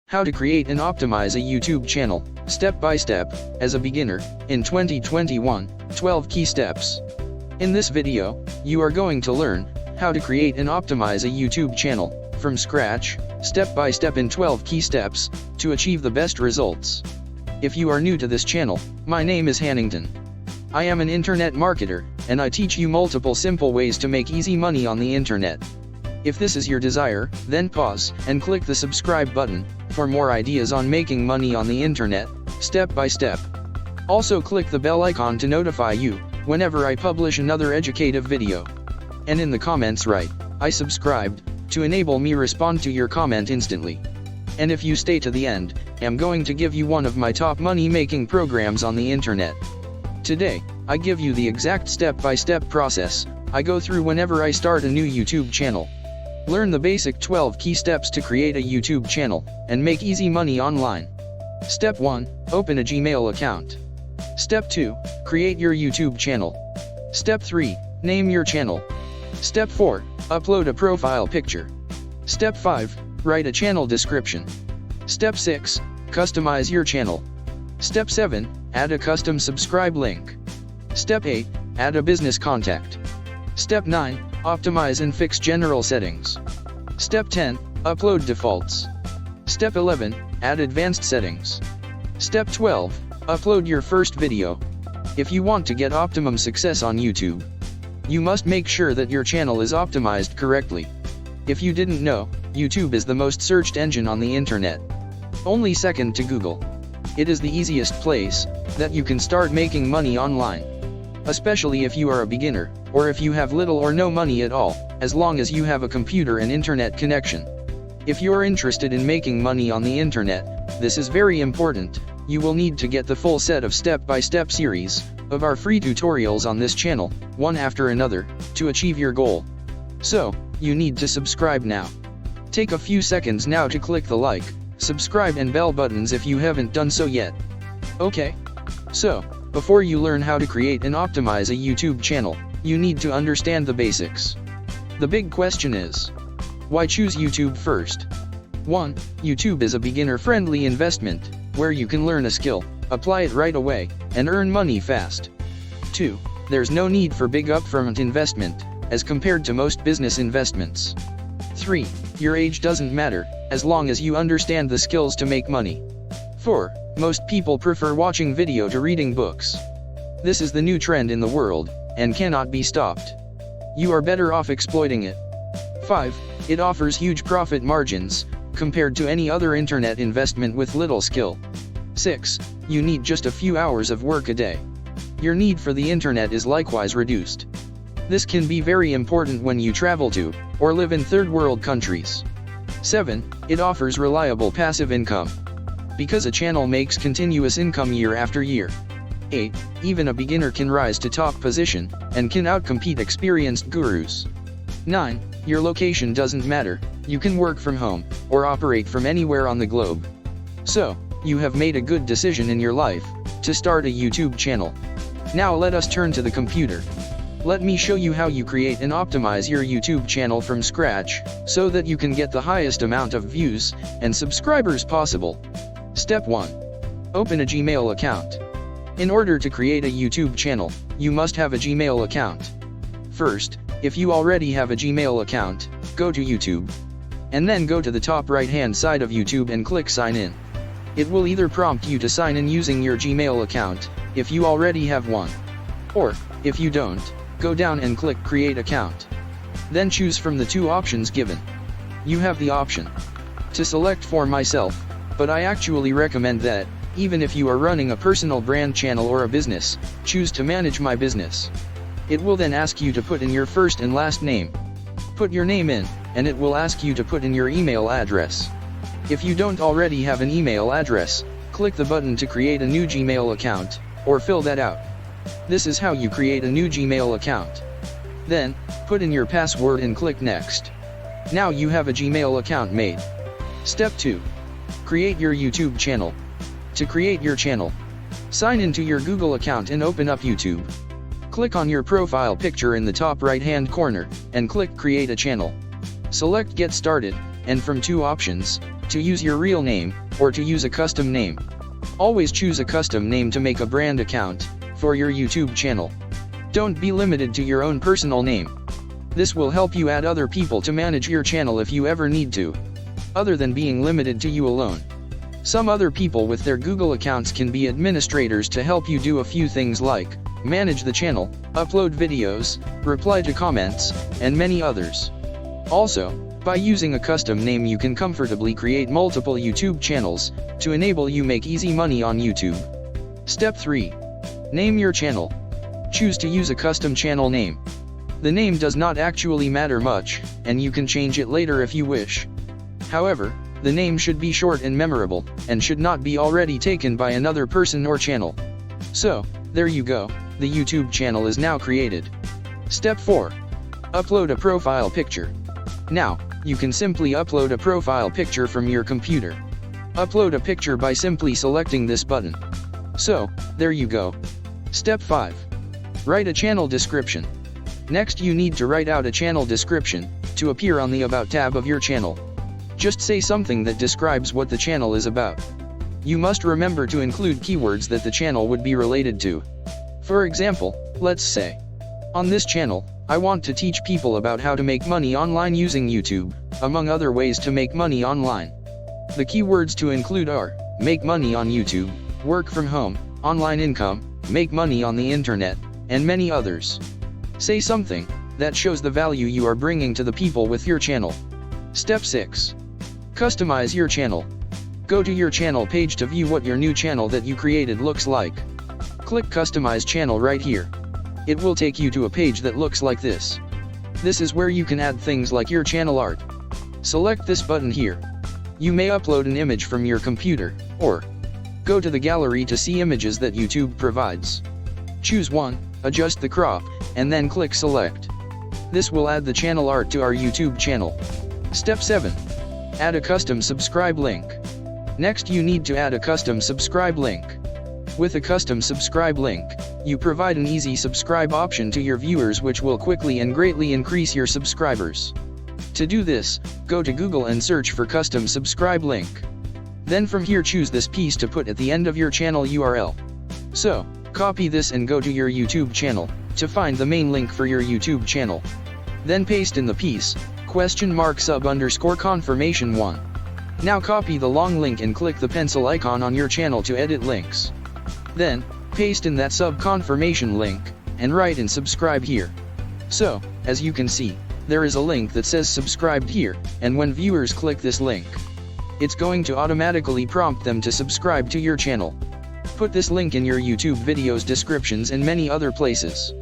How to create and optimize a YouTube channel, step by step, as a beginner, in 2021, 12 key steps. In this video, you are going to learn how to create and optimize a YouTube channel, from scratch, step by step in 12 key steps, to achieve the best results. If you are new to this channel, my name is Hannington. I am an internet marketer, and I teach you multiple simple ways to make easy money on the internet. If this is your desire, then pause, and click the subscribe button, for more ideas on making money on the internet, step by step. Also click the bell icon to notify you, whenever I publish another educative video. And in the comments write, "I subscribed," to enable me respond to your comment instantly. And if you stay to the end, I'm going to give you one of my top money-making programs on the internet. Today, I give you the exact step-by-step process I go through whenever I start a new YouTube channel. Learn the basic 12 key steps to create a YouTube channel, and make easy money online. Step 1, open a Gmail account. Step 2, create your YouTube channel. Step 3, name your channel. Step 4, upload a profile picture. Step 5, write a channel description. Step 6, customize your channel. Step 7, add a custom subscribe link. Step 8, add a business contact. Step 9, optimize and fix general settings. Step 10, upload defaults. Step 11, add advanced settings. Step 12, upload your first video. If you want to get optimum success on YouTube, you must make sure that your channel is optimized correctly. If you didn't know, YouTube is the most searched engine on the internet, only second to Google. It is the easiest place that you can start making money online. Especially if you are a beginner, or if you have little or no money at all, as long as you have a computer and internet connection. If you're interested in making money on the internet, this is very important. You will need to get the full set of step-by-step series of our free tutorials on this channel, one after another, to achieve your goal. So, you need to subscribe now. Take a few seconds now to click the like, subscribe and bell buttons if you haven't done so yet. Okay? So, before you learn how to create and optimize a YouTube channel, you need to understand the basics. The big question is, why choose YouTube first? 1. YouTube is a beginner-friendly investment, where you can learn a skill, apply it right away, and earn money fast. 2. There's no need for big upfront investment, as compared to most business investments. 3. Your age doesn't matter, as long as you understand the skills to make money. 4. Most people prefer watching video to reading books. This is the new trend in the world, and cannot be stopped. You are better off exploiting it. 5. It offers huge profit margins, compared to any other internet investment with little skill. 6. You need just a few hours of work a day. Your need for the internet is likewise reduced. This can be very important when you travel to, or live in third world countries. 7. It offers reliable passive income, because a channel makes continuous income year after year. 8. Even a beginner can rise to top position, and can outcompete experienced gurus. 9. Your location doesn't matter, you can work from home, or operate from anywhere on the globe. So, you have made a good decision in your life, to start a YouTube channel. Now let us turn to the computer. Let me show you how you create and optimize your YouTube channel from scratch, so that you can get the highest amount of views and subscribers possible. Step 1. Open a Gmail account. In order to create a YouTube channel, you must have a Gmail account. First, if you already have a Gmail account, go to YouTube. And then go to the top right-hand side of YouTube and click Sign In. It will either prompt you to sign in using your Gmail account, if you already have one. Or, if you don't, go down and click Create Account. Then choose from the two options given. You have the option to select For Myself, but I actually recommend that, even if you are running a personal brand channel or a business, choose to Manage My Business. It will then ask you to put in your first and last name. Put your name in, and it will ask you to put in your email address. If you don't already have an email address, click the button to create a new Gmail account, or fill that out. This is how you create a new Gmail account. Then, put in your password and click Next. Now you have a Gmail account made. Step 2. Create your YouTube channel. To create your channel, sign into your Google account and open up YouTube. Click on your profile picture in the top right-hand corner, and click Create a Channel. Select Get Started, and from two options, to use your real name, or to use a custom name. Always choose a custom name to make a brand account for your YouTube channel. Don't be limited to your own personal name. This will help you add other people to manage your channel if you ever need to, other than being limited to you alone. Some other people with their Google accounts can be administrators to help you do a few things like manage the channel, upload videos, reply to comments, and many others. Also, by using a custom name you can comfortably create multiple YouTube channels to enable you make easy money on YouTube. Step 3. Name your channel. Choose to use a custom channel name. The name does not actually matter much, and you can change it later if you wish. However, the name should be short and memorable, and should not be already taken by another person or channel. So, there you go, the YouTube channel is now created. Step 4. Upload a profile picture. Now, you can simply upload a profile picture from your computer. Upload a picture by simply selecting this button. So, there you go. Step 5. Write a channel description. Next you need to write out a channel description to appear on the About tab of your channel. Just say something that describes what the channel is about. You must remember to include keywords that the channel would be related to. For example, let's say, on this channel, I want to teach people about how to make money online using YouTube, among other ways to make money online. The keywords to include are, make money on YouTube, work from home, online income, make money on the internet, and many others. Say something that shows the value you are bringing to the people with your channel. Step 6. Customize your channel. Go to your channel page to view what your new channel that you created looks like. Click Customize Channel right here. It will take you to a page that looks like this. This is where you can add things like your channel art. Select this button here. You may upload an image from your computer, or go to the gallery to see images that YouTube provides. Choose one, adjust the crop, and then click Select. This will add the channel art to our YouTube channel. Step 7. Add a custom subscribe link. Next you need to add a custom subscribe link. With a custom subscribe link, you provide an easy subscribe option to your viewers which will quickly and greatly increase your subscribers. To do this, go to Google and search for custom subscribe link. Then from here choose this piece to put at the end of your channel URL. So, copy this and go to your YouTube channel, to find the main link for your YouTube channel. Then paste in the piece, !sub_confirmation1. Now copy the long link and click the pencil icon on your channel to edit links. Then, paste in that sub-confirmation link, and write in subscribe here. So, as you can see, there is a link that says subscribed here, and when viewers click this link, it's going to automatically prompt them to subscribe to your channel. Put this link in your YouTube videos descriptions and many other places.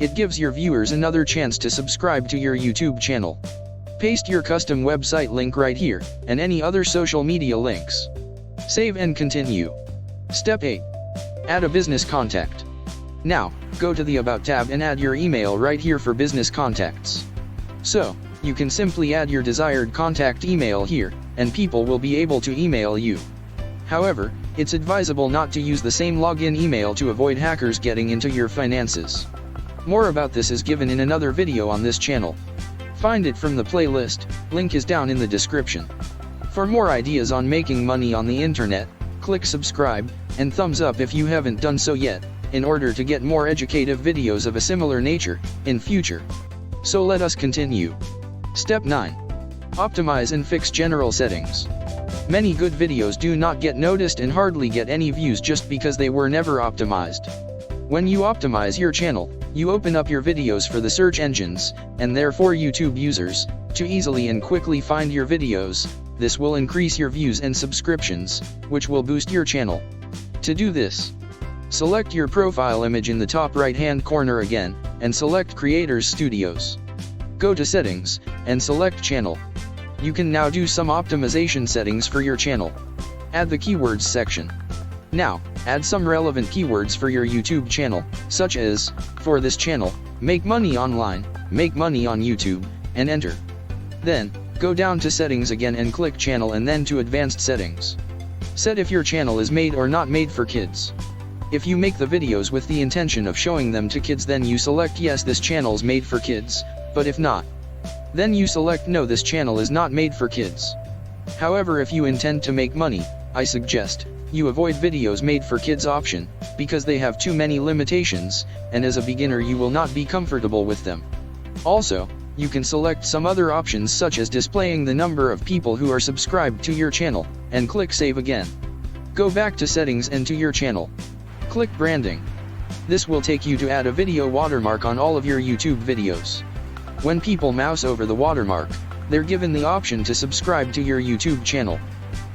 It gives your viewers another chance to subscribe to your YouTube channel. Paste your custom website link right here, and any other social media links. Save and continue. Step 8. Add a business contact. Now, go to the About tab and add your email right here for business contacts. So, you can simply add your desired contact email here, and people will be able to email you. However, it's advisable not to use the same login email to avoid hackers getting into your finances. More about this is given in another video on this channel. Find it from the playlist, link is down in the description. For more ideas on making money on the internet, click subscribe, and thumbs up if you haven't done so yet, in order to get more educative videos of a similar nature, in future. So let us continue. Step 9. Optimize and fix general settings. Many good videos do not get noticed and hardly get any views just because they were never optimized. When you optimize your channel, you open up your videos for the search engines, and therefore YouTube users, to easily and quickly find your videos. This will increase your views and subscriptions, which will boost your channel. To do this, select your profile image in the top right-hand corner again, and select Creators Studios. Go to Settings, and select Channel. You can now do some optimization settings for your channel. Add the Keywords section. Now, add some relevant keywords for your YouTube channel, such as, for this channel, make money online, make money on YouTube, and enter. Then, go down to Settings again and click Channel and then to Advanced Settings. Set if your channel is made or not made for kids. If you make the videos with the intention of showing them to kids, then you select yes, this channel's made for kids, but if not, then you select no, this channel is not made for kids. However, if you intend to make money, I suggest you avoid videos made for kids option, because they have too many limitations, and as a beginner you will not be comfortable with them. Also, you can select some other options such as displaying the number of people who are subscribed to your channel, and click Save again. Go back to Settings and to your channel. Click Branding. This will take you to add a video watermark on all of your YouTube videos. When people mouse over the watermark, they're given the option to subscribe to your YouTube channel.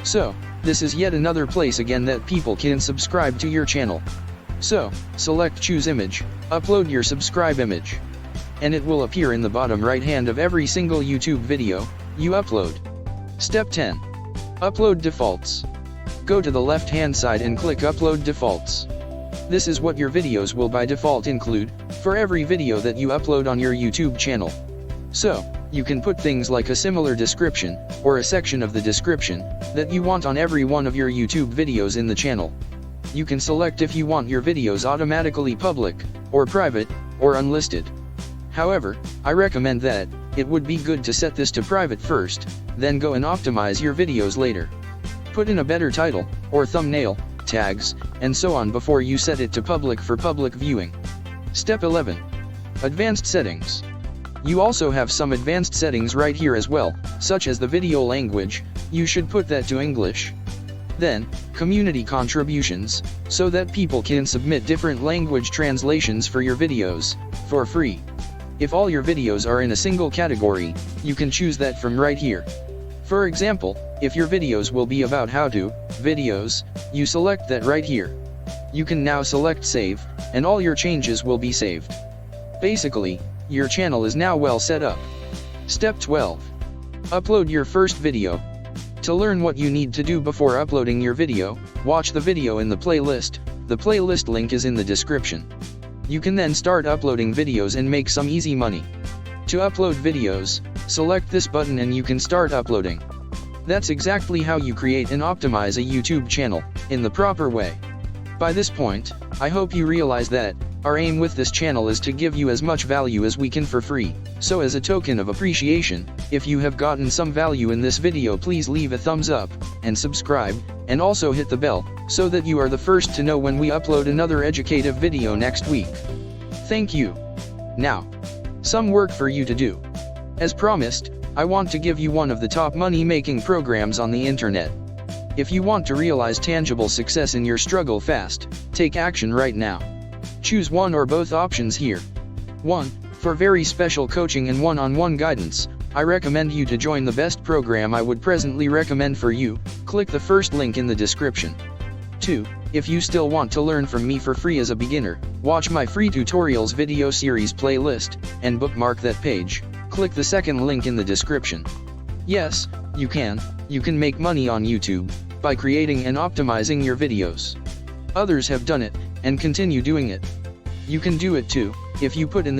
So, this is yet another place again that people can subscribe to your channel. So, select Choose Image, upload your subscribe image. And it will appear in the bottom right hand of every single YouTube video you upload. Step 10. Upload defaults. Go to the left hand side and click Upload Defaults. This is what your videos will by default include, for every video that you upload on your YouTube channel. So, you can put things like a similar description, or a section of the description, that you want on every one of your YouTube videos in the channel. You can select if you want your videos automatically public, or private, or unlisted. However, I recommend that it would be good to set this to private first, then go and optimize your videos later. Put in a better title, or thumbnail, tags, and so on before you set it to public for public viewing. Step 11. Advanced Settings. You also have some advanced settings right here as well, such as the video language, you should put that to English. Then, community contributions, so that people can submit different language translations for your videos, for free. If all your videos are in a single category, you can choose that from right here. For example, if your videos will be about how-to videos, you select that right here. You can now select Save, and all your changes will be saved. Basically, your channel is now well set up. Step 12. Upload your first video. To learn what you need to do before uploading your video, watch the video in the playlist. The playlist link is in the description. You can then start uploading videos and make some easy money. To upload videos, select this button and you can start uploading. That's exactly how you create and optimize a YouTube channel, in the proper way. By this point, I hope you realize that our aim with this channel is to give you as much value as we can for free, so as a token of appreciation, if you have gotten some value in this video, please leave a thumbs up, and subscribe, and also hit the bell, so that you are the first to know when we upload another educative video next week. Thank you. Now, some work for you to do. As promised, I want to give you one of the top money-making programs on the internet. If you want to realize tangible success in your struggle fast, take action right now. Choose one or both options here. 1. For very special coaching and one-on-one guidance, I recommend you to join the best program I would presently recommend for you. Click the first link in the description. 2. If you still want to learn from me for free as a beginner, watch my free tutorials video series playlist, and bookmark that page. Click the second link in the description. Yes, you can make money on YouTube, by creating and optimizing your videos. Others have done it, and continue doing it. You can do it too, if you put in the